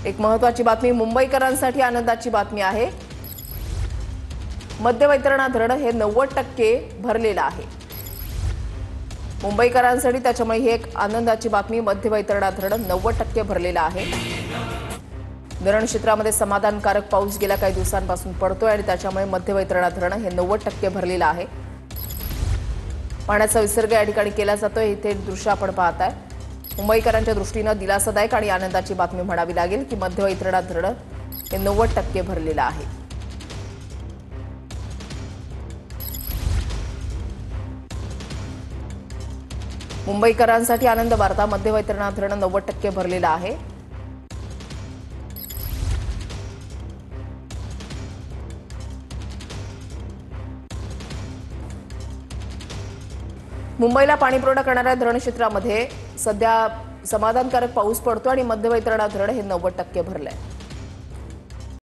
एक महत्त्वाची बातमी मुंबईकरांसाठी आनंदाची बातमी आहे। मध्य वैतरणा धरण हे 90% भरलेलं आहे। मुंबईकरांसाठी त्याच्यामुळे ही एक आनंदाची बातमी। मध्य वैतरणा धरण 90% भरलेलं आहे। धरण क्षेत्रामध्ये समाधानकारक पाऊस गेल्या काही दिवसांपासून पडतोय आणि त्याच्यामुळे मध्य वैतरणा धरण हे 90% भरलेलं आहे। पाण्याचा विसर्ग या ठिकाणी केला जातोय। इथे दृश्य आपण पाहताय। मुंबईकरांच्या दृष्टीनं दिलासादायक आणि आनंदाची बातमी म्हणावी लागेल की मध्य वैतरणा धरण हे 90% भरलेलं आहे। मुंबईकरांसाठी आनंद वार्ता। मध्य वैतरणा धरण 90% भरलेलं आहे। मुंबईला पाणीपुरवठा करणाऱ्या धरण क्षेत्रामध्ये सध्या समाधानकारक पाऊस पडतो आणि मध्य वैतरणा धरण हे 90% भरलंय।